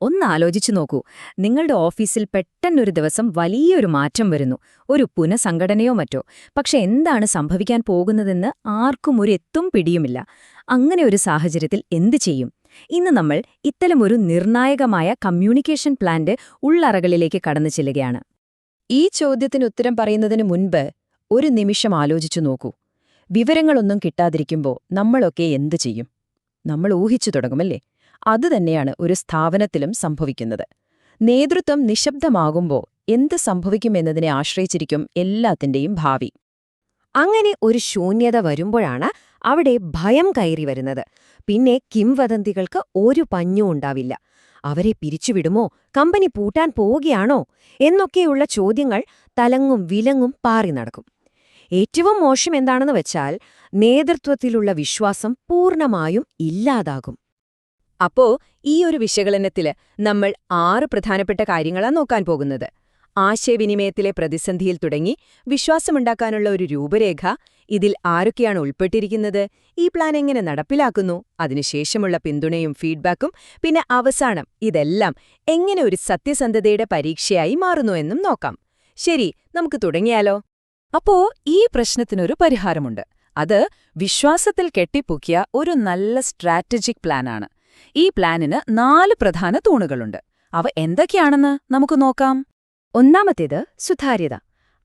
ഒന്നാലോചിച്ചു നോക്കൂ. നിങ്ങളുടെ ഓഫീസിൽ പെട്ടെന്നൊരു ദിവസം വലിയൊരു മാറ്റം വരുന്നു, ഒരു പുനഃസംഘടനയോ മറ്റോ. പക്ഷെ എന്താണ് സംഭവിക്കാൻ പോകുന്നതെന്ന് ആർക്കും ഒരു എത്തും പിടിയുമില്ല. അങ്ങനെ ഒരു സാഹചര്യത്തിൽ എന്തു ചെയ്യും? ഇന്ന് നമ്മൾ ഇത്തരമൊരു നിർണായകമായ കമ്മ്യൂണിക്കേഷൻ പ്ലാന്റെ ഉള്ളറകളിലേക്ക് കടന്നു ചെല്ലുകയാണ്. ഈ ചോദ്യത്തിന് ഉത്തരം പറയുന്നതിന് മുൻപ് ഒരു നിമിഷം ആലോചിച്ചു നോക്കൂ. വിവരങ്ങളൊന്നും കിട്ടാതിരിക്കുമ്പോൾ നമ്മളൊക്കെ എന്തു ചെയ്യും? നമ്മൾ ഊഹിച്ചു തുടങ്ങുമല്ലേ? അതുതന്നെയാണ് ഒരു സ്ഥാപനത്തിലും സംഭവിക്കുന്നത്. നേതൃത്വം നിശബ്ദമാകുമ്പോൾ എന്ത് സംഭവിക്കുമെന്നതിനെ ആശ്രയിച്ചിരിക്കും എല്ലാത്തിന്റെയും ഭാവി. അങ്ങനെ ഒരു ശൂന്യത വരുമ്പോഴാണ് അവിടെ ഭയം കയറി വരുന്നത്. പിന്നെ കിംവദന്തികൾക്ക് ഒരു പഞ്ഞും ഉണ്ടാവില്ല. അവരെ പിരിച്ചുവിടുമോ, കമ്പനി പൂട്ടാൻ പോവുകയാണോ എന്നൊക്കെയുള്ള ചോദ്യങ്ങൾ തലങ്ങും വിലങ്ങും പാറി നടക്കും. ഏറ്റവും മോശം എന്താണെന്ന് വെച്ചാൽ നേതൃത്വത്തിലുള്ള വിശ്വാസം പൂർണ്ണമായും ഇല്ലാതാകും. അപ്പോ ഈ ഒരു വിശകലനത്തില് നമ്മൾ 6 പ്രധാനപ്പെട്ട കാര്യങ്ങളാണ് നോക്കാൻ പോകുന്നത്. ആശയവിനിമയത്തിലെ പ്രതിസന്ധിയിൽ തുടങ്ങി വിശ്വാസമുണ്ടാക്കാനുള്ള ഒരു രൂപരേഖ, ഇതിൽ ആരൊക്കെയാണ് ഉൾപ്പെട്ടിരിക്കുന്നത്, ഈ പ്ലാൻ എങ്ങനെ നടപ്പിലാക്കുന്നു, അതിനുശേഷമുള്ള പിന്തുണയും ഫീഡ്ബാക്കും, പിന്നെ അവസാനം ഇതെല്ലാം എങ്ങനെ ഒരു സത്യസന്ധതയുടെ പരീക്ഷയായി മാറുന്നു എന്നും നോക്കാം. ശരി, നമുക്ക് തുടങ്ങിയാലോ? അപ്പോ ഈ പ്രശ്നത്തിനൊരു പരിഹാരമുണ്ട്. അത് വിശ്വാസത്തിൽ കെട്ടിപ്പൊക്കിയ ഒരു നല്ല സ്ട്രാറ്റജിക് പ്ലാനാണ്. ഈ പ്ലാനിന് 4 പ്രധാന തൂണുകളുണ്ട്. അവ എന്തൊക്കെയാണെന്ന് നമുക്ക് നോക്കാം. ഒന്നാമത്തേത് സുതാര്യത.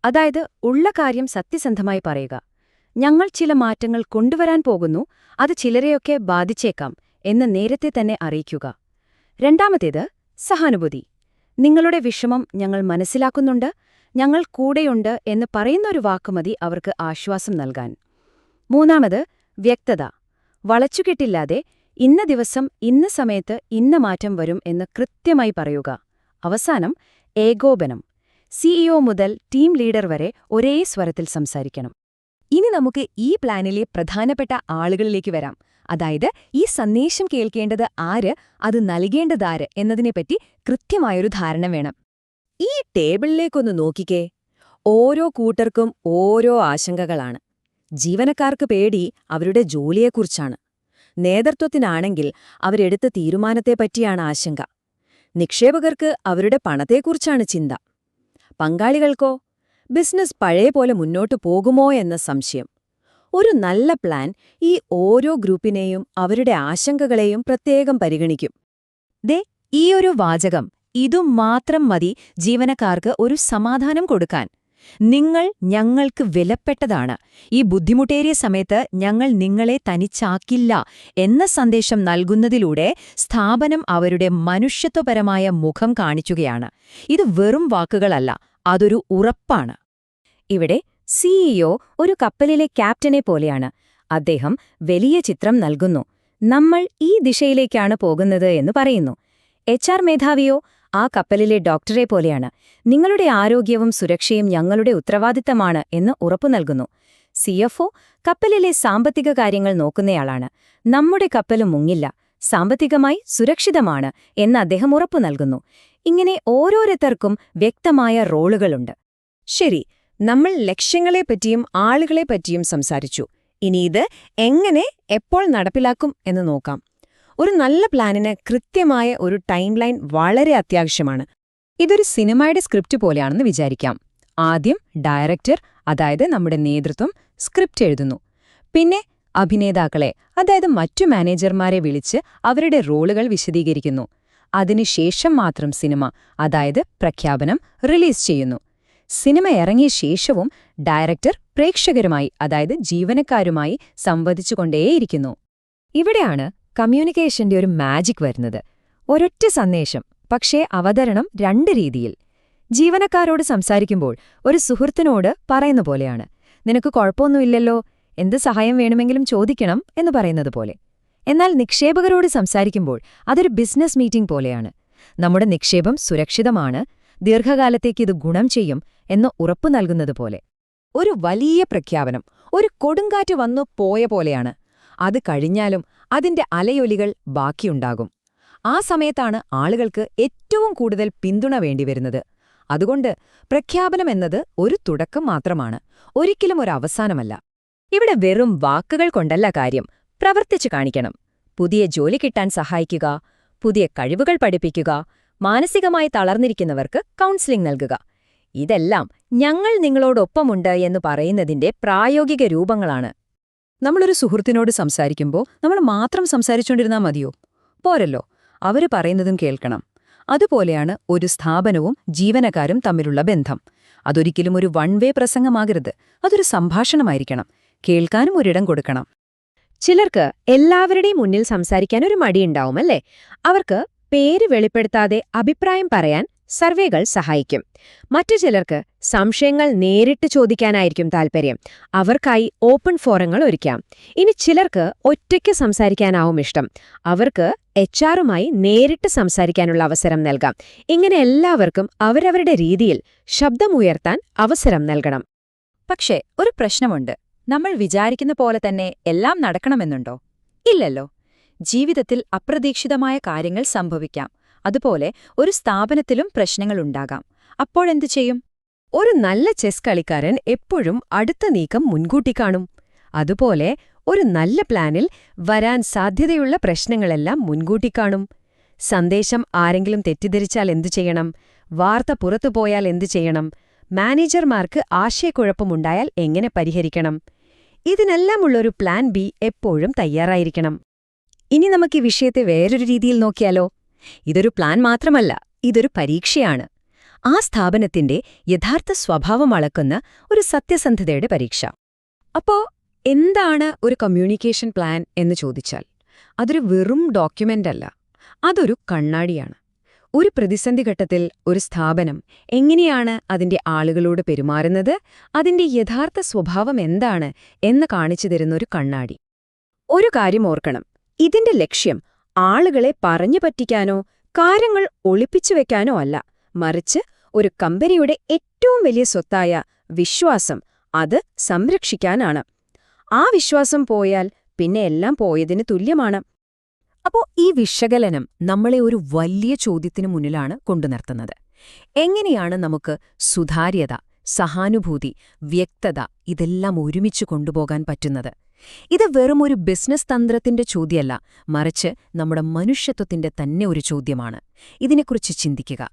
അതായത് ഉള്ള കാര്യം സത്യസന്ധമായി പറയുക. ഞങ്ങൾ ചില മാറ്റങ്ങൾ കൊണ്ടുവരാൻ പോകുന്നു, അത് ചിലരെയൊക്കെ ബാധിച്ചേക്കാം എന്ന് നേരത്തെ തന്നെ അറിയിക്കുക. രണ്ടാമത്തേത് സഹാനുഭൂതി. നിങ്ങളുടെ വിഷമം ഞങ്ങൾ മനസ്സിലാക്കുന്നുണ്ട്, ഞങ്ങൾ കൂടെയുണ്ട് എന്ന് പറയുന്നൊരു വാക്കുമതി അവർക്ക് ആശ്വാസം നൽകാൻ. മൂന്നാമത് വ്യക്തത. വളച്ചുകെട്ടില്ലാതെ ഇന്ന ദിവസം ഇന്ന സമയത്ത് ഇന്ന മാറ്റം വരും എന്ന് കൃത്യമായി പറയുക. അവസാനം ഏകോപനം. സിഇഒ മുതൽ ടീം ലീഡർ വരെ ഒരേ സ്വരത്തിൽ സംസാരിക്കണം. ഇനി നമുക്ക് ഈ പ്ലാനിലെ പ്രധാനപ്പെട്ട ആളുകളിലേക്ക് വരാം. അതായത് ഈ സന്ദേശം കേൾക്കേണ്ടത് ആര്, അത് നൽകേണ്ടതാര് എന്നതിനെപ്പറ്റി കൃത്യമായൊരു ധാരണ വേണം. ഈ ടേബിളിലേക്കൊന്ന് നോക്കിക്കേ. ഓരോ കൂട്ടർക്കും ഓരോ ആശങ്കകളാണ്. ജീവനക്കാർക്ക് പേടി അവരുടെ ജോലിയെക്കുറിച്ചാണ്. നേതൃത്വത്തിനാണെങ്കിൽ അവരെടുത്ത തീരുമാനത്തെപ്പറ്റിയാണ് ആശങ്ക. നിക്ഷേപകർക്ക് അവരുടെ പണത്തെക്കുറിച്ചാണ് ചിന്ത. പങ്കാളികൾക്കോ ബിസിനസ് പഴയ പോലെ മുന്നോട്ടു പോകുമോ എന്ന സംശയം. ഒരു നല്ല പ്ലാൻ ഈ ഓരോ ഗ്രൂപ്പിനെയും അവരുടെ ആശങ്കകളെയും പ്രത്യേകം പരിഗണിക്കും. ഈ ഒരു വാചകം ഇതുമാത്രം മതി ജീവനക്കാർക്ക് ഒരു സമാധാനം കൊടുക്കാൻ. നിങ്ങൾ ഞങ്ങൾക്ക് വിലപ്പെട്ടതാണ്, ഈ ബുദ്ധിമുട്ടേറിയ സമയത്ത് ഞങ്ങൾ നിങ്ങളെ തനിച്ചാക്കില്ല എന്ന സന്ദേശം നൽകുന്നതിലൂടെ സ്ഥാപനം അവരുടെ മനുഷ്യത്വപരമായ മുഖം കാണിക്കുകയാണ്. ഇത് വെറും വാക്കുകളല്ല, അതൊരു ഉറപ്പാണ്. ഇവിടെ സിഇഒ ഒരു കപ്പലിലെ ക്യാപ്റ്റനെ പോലെയാണ്. അദ്ദേഹം വലിയ ചിത്രം നൽകുന്നു. നമ്മൾ ഈ ദിശയിലേക്കാണ് പോകുന്നത് എന്ന് പറയുന്നു. HR മേധാവിയോ ആ കപ്പലിലെ ഡോക്ടറെ പോലെയാണ്. നിങ്ങളുടെ ആരോഗ്യവും സുരക്ഷയും ഞങ്ങളുടെ ഉത്തരവാദിത്തമാണ് എന്ന് ഉറപ്പു നൽകുന്നു. CFO കപ്പലിലെ സാമ്പത്തിക കാര്യങ്ങൾ നോക്കുന്നയാളാണ്. നമ്മുടെ കപ്പല് മുങ്ങില്ല, സാമ്പത്തികമായി സുരക്ഷിതമാണ് എന്ന് അദ്ദേഹം ഉറപ്പു നൽകുന്നു. ഇങ്ങനെ ഓരോരുത്തർക്കും വ്യക്തമായ റോളുകളുണ്ട്. ശരി, നമ്മൾ ലക്ഷ്യങ്ങളെപ്പറ്റിയും ആളുകളെപ്പറ്റിയും സംസാരിച്ചു. ഇനി ഇത് എങ്ങനെ, എപ്പോൾ നടപ്പിലാക്കും എന്ന് നോക്കാം. ഒരു നല്ല പ്ലാനിന് കൃത്യമായ ഒരു ടൈം ലൈൻ വളരെ അത്യാവശ്യമാണ്. ഇതൊരു സിനിമയുടെ സ്ക്രിപ്റ്റ് പോലെയാണെന്ന് വിചാരിക്കാം. ആദ്യം ഡയറക്ടർ, അതായത് നമ്മുടെ നേതൃത്വം, സ്ക്രിപ്റ്റ് എഴുതുന്നു. പിന്നെ അഭിനേതാക്കളെ, അതായത് മറ്റു മാനേജർമാരെ വിളിച്ച് അവരുടെ റോളുകൾ വിശദീകരിക്കുന്നു. അതിനുശേഷം മാത്രം സിനിമ, അതായത് പ്രഖ്യാപനം, റിലീസ് ചെയ്യുന്നു. സിനിമ ഇറങ്ങിയ ശേഷവും ഡയറക്ടർ പ്രേക്ഷകരുമായി, അതായത് ജീവനക്കാരുമായി സംവദിച്ചുകൊണ്ടേയിരിക്കുന്നു. ഇവിടെയാണ് കമ്മ്യൂണിക്കേഷന്റെ ഒരു മാജിക് വരുന്നത്. ഒരൊറ്റ സന്ദേശം, പക്ഷേ അവതരണം 2 രീതിയിൽ. ജീവനക്കാരോട് സംസാരിക്കുമ്പോൾ ഒരു സുഹൃത്തിനോട് പറയുന്ന പോലെയാണ്. നിനക്ക് കുഴപ്പമൊന്നുമില്ലല്ലോ, എന്ത് സഹായം വേണമെങ്കിലും ചോദിക്കണം എന്ന് പറയുന്നത് പോലെ. എന്നാൽ നിക്ഷേപകരോട് സംസാരിക്കുമ്പോൾ അതൊരു ബിസിനസ് മീറ്റിംഗ് പോലെയാണ്. നമ്മുടെ നിക്ഷേപം സുരക്ഷിതമാണ്, ദീർഘകാലത്തേക്ക് ഇത് ഗുണം ചെയ്യും എന്ന് ഉറപ്പു നൽകുന്നതുപോലെ. ഒരു വലിയ പ്രഖ്യാപനം ഒരു കൊടുങ്കാറ്റ് വന്നു പോയ പോലെയാണ്. അത് കഴിഞ്ഞാലും അതിന്റെ അലയൊലികൾ ബാക്കിയുണ്ടാകും. ആ സമയത്താണ് ആളുകൾക്ക് ഏറ്റവും കൂടുതൽ പിന്തുണ വേണ്ടിവരുന്നത്. അതുകൊണ്ട് പ്രഖ്യാപനമെന്നത് ഒരു തുടക്കം മാത്രമാണ്, ഒരിക്കലും ഒരു അവസാനമല്ല. ഇവിടെ വെറും വാക്കുകൾ കൊണ്ടല്ല കാര്യം, പ്രവർത്തിച്ചു കാണിക്കണം. പുതിയ ജോലി കിട്ടാൻ സഹായിക്കുക, പുതിയ കഴിവുകൾ പഠിപ്പിക്കുക, മാനസികമായി തളർന്നിരിക്കുന്നവർക്ക് കൗൺസിലിംഗ് നൽകുക. ഇതെല്ലാം ഞങ്ങൾ നിങ്ങളോടൊപ്പമുണ്ട് എന്ന് പറയുന്നതിന്റെ പ്രായോഗിക രൂപങ്ങളാണ്. നമ്മളൊരു സുഹൃത്തിനോട് സംസാരിക്കുമ്പോൾ നമ്മൾ മാത്രം സംസാരിച്ചുകൊണ്ടിരുന്നാൽ മതിയോ? പോരല്ലോ, അവര് പറയുന്നതും കേൾക്കണം. അതുപോലെയാണ് ഒരു സ്ഥാപനവും ജീവനക്കാരും തമ്മിലുള്ള ബന്ധം. അതൊരിക്കലും ഒരു വൺ വേ പ്രസംഗമാകരുത്. അതൊരു സംഭാഷണമായിരിക്കണം. കേൾക്കാനും ഒരിടം കൊടുക്കണം. ചിലർക്ക് എല്ലാവരുടെയും മുന്നിൽ സംസാരിക്കാൻ ഒരു മടിയുണ്ടാവും, അല്ലേ? അവർക്ക് പേര് വെളിപ്പെടുത്താതെ അഭിപ്രായം പറയാൻ സർവേകൾ സഹായിക്കും. മറ്റു ചിലർക്ക് സംശയങ്ങൾ നേരിട്ട് ചോദിക്കാനായിരിക്കും താൽപ്പര്യം. അവർക്കായി ഓപ്പൺ ഫോറങ്ങൾ ഒരുക്കാം. ഇനി ചിലർക്ക് ഒറ്റയ്ക്ക് സംസാരിക്കാനാവും ഇഷ്ടം. അവർക്ക് HR-ഉമായി നേരിട്ട് സംസാരിക്കാനുള്ള അവസരം നൽകാം. ഇങ്ങനെ എല്ലാവർക്കും അവരവരുടെ രീതിയിൽ ശബ്ദമുയർത്താൻ അവസരം നൽകണം. പക്ഷേ ഒരു പ്രശ്നമുണ്ട്. നമ്മൾ വിചാരിക്കുന്ന പോലെ തന്നെ എല്ലാം നടക്കണമെന്നുണ്ടോ? ഇല്ലല്ലോ. ജീവിതത്തിൽ അപ്രതീക്ഷിതമായ കാര്യങ്ങൾ സംഭവിക്കാം. അതുപോലെ ഒരു സ്ഥാപനത്തിലും പ്രശ്നങ്ങളുണ്ടാകാം. അപ്പോഴെന്തു ചെയ്യും? ഒരു നല്ല ചെസ് കളിക്കാരൻ എപ്പോഴും അടുത്ത നീക്കം മുൻകൂട്ടി കാണും. അതുപോലെ ഒരു നല്ല പ്ലാനിൽ വരാൻ സാധ്യതയുള്ള പ്രശ്നങ്ങളെല്ലാം മുൻകൂട്ടി കാണും. സന്ദേശം ആരെങ്കിലും തെറ്റിദ്ധരിച്ചാൽ എന്തു ചെയ്യണം? വാർത്ത പുറത്തുപോയാൽ എന്തു ചെയ്യണം? മാനേജർമാർക്ക് ആശയക്കുഴപ്പമുണ്ടായാൽ എങ്ങനെ പരിഹരിക്കണം? ഇതിനെല്ലാമുള്ളൊരു പ്ലാൻ ബി എപ്പോഴും തയ്യാറായിരിക്കണം. ഇനി നമുക്ക് ഈ വിഷയത്തെ വേറൊരു രീതിയിൽ നോക്കിയാലോ? ഇതൊരു പ്ലാൻ മാത്രമല്ല, ഇതൊരു പരീക്ഷയാണ്. ആ സ്ഥാപനത്തിന്റെ യഥാർത്ഥ സ്വഭാവം അളക്കുന്ന ഒരു സത്യസന്ധതയുടെ പരീക്ഷ. അപ്പോ എന്താണ് ഒരു കമ്മ്യൂണിക്കേഷൻ പ്ലാൻ എന്ന് ചോദിച്ചാൽ, അതൊരു വെറും ഡോക്യുമെന്റ് അല്ല. അതൊരു കണ്ണാടിയാണ്. ഒരു പ്രതിസന്ധി ഘട്ടത്തിൽ ഒരു സ്ഥാപനം എങ്ങനെയാണ് അതിന്റെ ആളുകളോട് പെരുമാറുന്നത്, അതിന്റെ യഥാർത്ഥ സ്വഭാവം എന്താണ് എന്ന് കാണിച്ചു തരുന്നൊരു കണ്ണാടി. ഒരു കാര്യം ഓർക്കണം, ഇതിന്റെ ലക്ഷ്യം ആളുകളെ പറഞ്ഞു പറ്റിക്കാനോ കാര്യങ്ങൾ ഒളിപ്പിച്ചുവെക്കാനോ അല്ല, മറിച്ച് ഒരു കമ്പനിയുടെ ഏറ്റവും വലിയ സ്വത്തായ വിശ്വാസം അത് സംരക്ഷിക്കാനാണ്. ആ വിശ്വാസം പോയാൽ പിന്നെ എല്ലാം പോയതിന് തുല്യമാണ്. അപ്പോ ഈ വിശകലനം നമ്മളെ ഒരു വലിയ ചോദ്യത്തിനു മുന്നിലാണ് കൊണ്ടുനിർത്തുന്നത്. എങ്ങനെയാണ് നമുക്ക് സുതാര്യത, സഹാനുഭൂതി, വ്യക്തത ഇതെല്ലാം ഒരുമിച്ച് കൊണ്ടുപോകാൻ പറ്റുന്നത്? ഇത് വെറും ഒരു ബിസിനസ് തന്ത്രത്തിന്റെ ചോദ്യമല്ല, മറിച്ച് നമ്മുടെ മനുഷ്യത്വത്തിന്റെ തന്നെ ഒരു ചോദ്യമാണ്. ഇതിനെക്കുറിച്ച് ചിന്തിക്കുക.